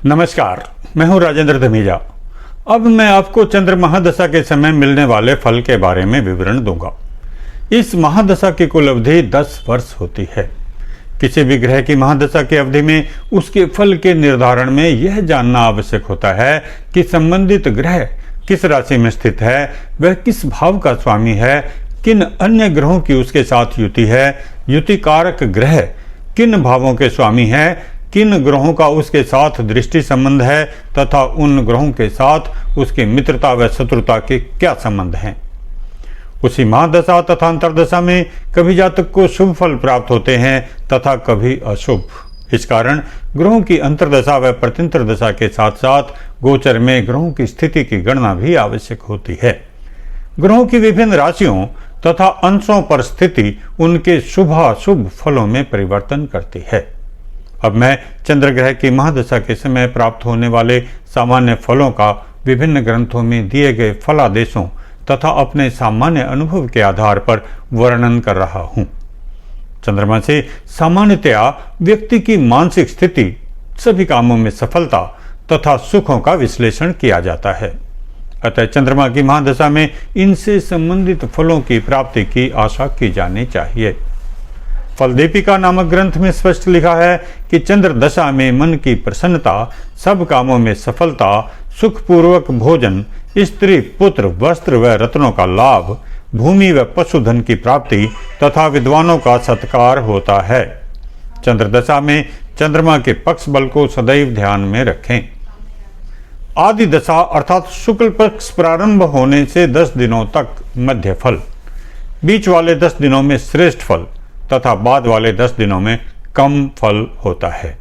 नमस्कार, मैं हूं राजेंद्र धमीजा। अब मैं आपको चंद्र महादशा के समय मिलने वाले फल के बारे में विवरण दूंगा। इस महादशा की कुल अवधि 10 वर्ष होती है। किसी भी ग्रह की महादशा की अवधि में उसके फल के निर्धारण में यह जानना आवश्यक होता है कि संबंधित ग्रह किस राशि में स्थित है, वह किस भाव का स्वामी है, किन अन्य ग्रहों की उसके साथ युति है, युति कारक ग्रह किन भावों के स्वामी है, किन ग्रहों का उसके साथ दृष्टि संबंध है तथा उन ग्रहों के साथ उसकी मित्रता व शत्रुता के क्या संबंध हैं। उसी महादशा तथा अंतर्दशा में कभी जातक को शुभ फल प्राप्त होते हैं तथा कभी अशुभ। इस कारण ग्रहों की अंतर्दशा व प्रत्यंतरदशा के साथ साथ गोचर में ग्रहों की स्थिति की गणना भी आवश्यक होती है। ग्रहों की विभिन्न राशियों तथा अंशों पर स्थिति उनके शुभाशुभ फलों में परिवर्तन करती है। अब मैं चंद्र ग्रह की महादशा के समय प्राप्त होने वाले सामान्य फलों का विभिन्न ग्रंथों में दिए गए फलादेशों तथा अपने सामान्य अनुभव के आधार पर वर्णन कर रहा हूँ। चंद्रमा से सामान्यतया व्यक्ति की मानसिक स्थिति, सभी कामों में सफलता तथा सुखों का विश्लेषण किया जाता है। अतः चंद्रमा की महादशा में इनसे संबंधित फलों की प्राप्ति की आशा की जानी चाहिए। फल दीपिका नामक ग्रंथ में स्पष्ट लिखा है कि चंद्र दशा में मन की प्रसन्नता, सब कामों में सफलता, सुखपूर्वक भोजन, स्त्री पुत्र वस्त्र व रत्नों का लाभ, भूमि व पशुधन की प्राप्ति तथा विद्वानों का सत्कार होता है। चंद्र दशा में चंद्रमा के पक्ष बल को सदैव ध्यान में रखें। आदि दशा अर्थात शुक्ल पक्ष प्रारंभ होने से 10 दिनों तक मध्य फल, बीच वाले 10 दिनों में श्रेष्ठ फल तथा बाद वाले 10 दिनों में कम फल होता है।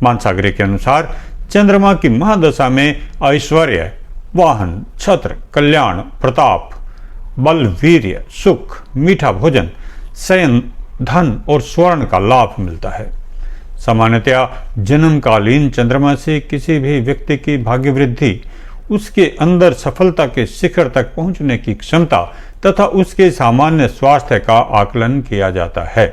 मानसागरी के अनुसार चंद्रमा की महादशा में ऐश्वर्य, वाहन, छत्र, कल्याण, प्रताप, बल, वीर्य, सुख, मीठा भोजन, शयन, धन और स्वर्ण का लाभ मिलता है। सामान्यतया जन्मकालीन चंद्रमा से किसी भी व्यक्ति की भाग्य वृद्धि, उसके अंदर सफलता के शिखर तक पहुंचने की क्षमता तथा उसके सामान्य स्वास्थ्य का आकलन किया जाता है।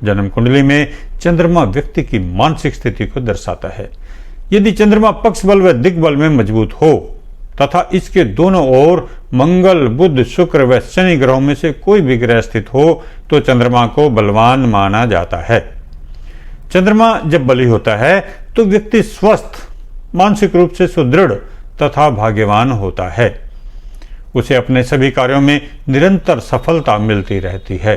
जन्म कुंडली में चंद्रमा व्यक्ति की मानसिक स्थिति को दर्शाता है। यदि चंद्रमा पक्ष बल व दिग्बल में मजबूत हो तथा इसके दोनों ओर मंगल, बुध, शुक्र व शनि ग्रहों में से कोई भी ग्रह स्थित हो तो चंद्रमा को बलवान माना जाता है। चंद्रमा जब बली होता है तो व्यक्ति स्वस्थ, मानसिक रूप से सुदृढ़ तथा भाग्यवान होता है। उसे अपने सभी कार्यों में निरंतर सफलता मिलती रहती है।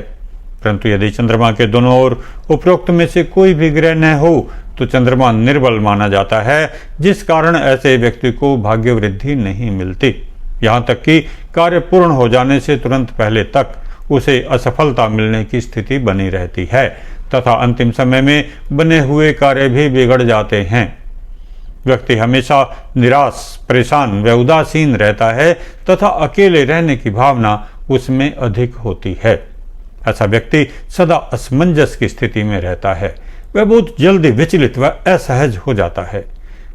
परंतु यदि चंद्रमा के दोनों ओर उपरोक्त में से कोई भी ग्रह न हो तो चंद्रमा निर्बल माना जाता है, जिस कारण ऐसे व्यक्ति को भाग्य वृद्धि नहीं मिलती। यहाँ तक कि कार्य पूर्ण हो जाने से तुरंत पहले तक उसे असफलता मिलने की स्थिति बनी रहती है तथा अंतिम समय में बने हुए कार्य भी बिगड़ जाते हैं। व्यक्ति हमेशा निराश, परेशान व उदासीन रहता है तथा अकेले रहने की भावना उसमें अधिक होती है। ऐसा व्यक्ति सदा असमंजस की स्थिति में रहता है। वह बहुत जल्दी विचलित व असहज हो जाता है।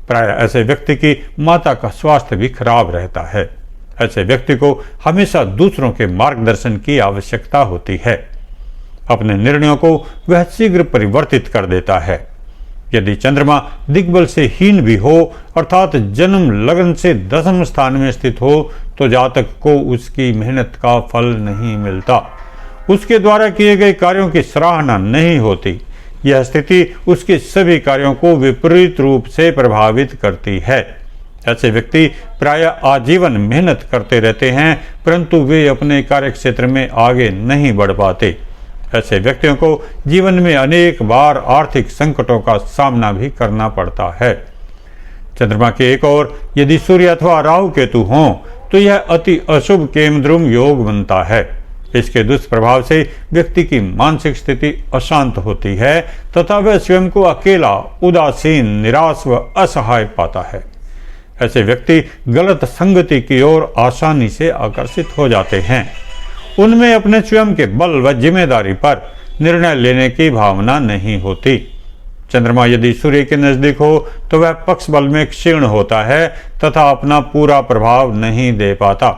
प्राय ऐसे व्यक्ति की माता का स्वास्थ्य भी खराब रहता है। ऐसे व्यक्ति को हमेशा दूसरों के मार्गदर्शन की आवश्यकता होती है। अपने निर्णयों को वह शीघ्र परिवर्तित कर देता है। यदि चंद्रमा दिग्बल से हीन भी हो अर्थात जन्म लग्न से 10वें स्थान में स्थित हो तो जातक को उसकी मेहनत का फल नहीं मिलता। उसके द्वारा किए गए कार्यों की सराहना नहीं होती। यह स्थिति उसके सभी कार्यों को विपरीत रूप से प्रभावित करती है। ऐसे व्यक्ति प्राय आजीवन मेहनत करते रहते हैं परंतु वे अपने कार्य क्षेत्र में आगे नहीं बढ़ पाते। ऐसे व्यक्तियों को जीवन में अनेक बार आर्थिक संकटों का सामना भी करना पड़ता है। चंद्रमा के एक ओर यदि सूर्य अथवा राहु केतु हों तो यह अति अशुभ केमद्रुम योग बनता है। इसके दुष्प्रभाव से व्यक्ति की मानसिक स्थिति अशांत होती है तथा वह स्वयं को अकेला, उदासीन, निराश व असहाय पाता है। ऐसे व्यक्ति गलत संगति की ओर आसानी से आकर्षित हो जाते हैं। उनमें अपने स्वयं के बल व जिम्मेदारी पर निर्णय लेने की भावना नहीं होती। चंद्रमा यदि सूर्य के नजदीक हो तो वह पक्ष बल में क्षीण होता है तथा अपना पूरा प्रभाव नहीं दे पाता।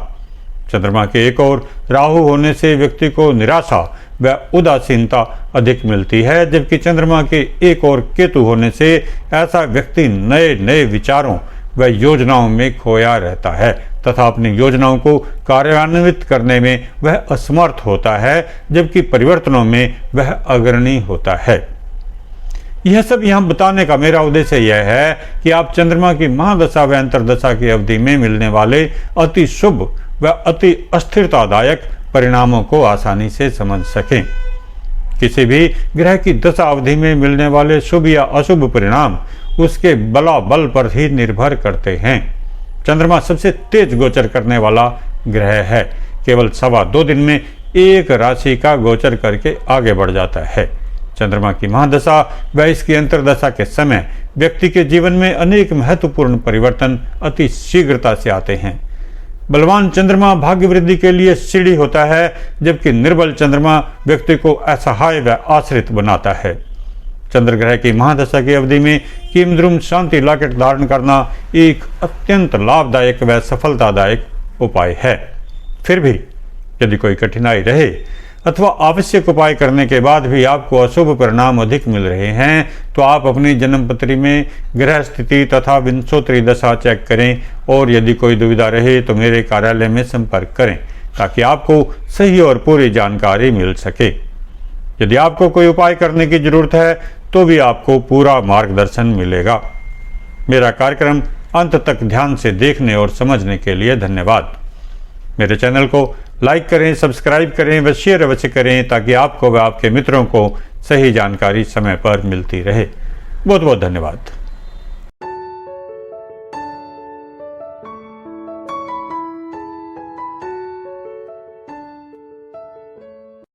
चंद्रमा के एक ओर राहु होने से व्यक्ति को निराशा व उदासीनता अधिक मिलती है, जबकि चंद्रमा के एक और केतु होने से ऐसा व्यक्ति नए नए विचारों व योजनाओं में खोया रहता है तथा अपनी योजनाओं को कार्यान्वित करने में वह असमर्थ होता है, जबकि परिवर्तनों में वह अग्रणी होता है। यह सब यहाँ बताने का मेरा उद्देश्य यह है कि आप चंद्रमा की महादशा व अंतर्दशा की अवधि में मिलने वाले अति शुभ व अति अस्थिरतादायक परिणामों को आसानी से समझ सकें। किसी भी ग्रह की दशा अवधि में मिलने वाले शुभ या अशुभ परिणाम उसके बलाबल पर ही निर्भर करते हैं। चंद्रमा सबसे तेज गोचर करने वाला ग्रह है। केवल 2.25 दिन में एक राशि का गोचर करके आगे बढ़ जाता है। चंद्रमा की महादशा व इसकी अंतर्दशा के समय व्यक्ति के जीवन में अनेक महत्वपूर्ण परिवर्तन अति शीघ्रता से आते हैं। बलवान चंद्रमा भाग्य वृद्धि के लिए सीढ़ी होता है, जबकि निर्बल चंद्रमा व्यक्ति को असहाय व आश्रित बनाता है। चंद्र ग्रह की महादशा की अवधि में किमद्रुम शांति लॉकेट धारण करना एक अत्यंत लाभदायक व सफलतादायक उपाय है। फिर भी यदि कोई कठिनाई रहे अथवा आवश्यक उपाय करने के बाद भी आपको अशुभ परिणाम अधिक मिल रहे हैं, तो आप अपनी जन्मपत्री में ग्रह स्थिति तथा विंशोत्तरी दशा चेक करें और यदि कोई दुविधा रहे तो मेरे कार्यालय में संपर्क करें ताकि आपको सही और पूरी जानकारी मिल सके। यदि आपको कोई उपाय करने की जरूरत है तो भी आपको पूरा मार्गदर्शन मिलेगा। मेरा कार्यक्रम अंत तक ध्यान से देखने और समझने के लिए धन्यवाद। मेरे चैनल को लाइक करें, सब्सक्राइब करें व शेयर अवश्य करें ताकि आपको व आपके मित्रों को सही जानकारी समय पर मिलती रहे। बहुत बहुत धन्यवाद।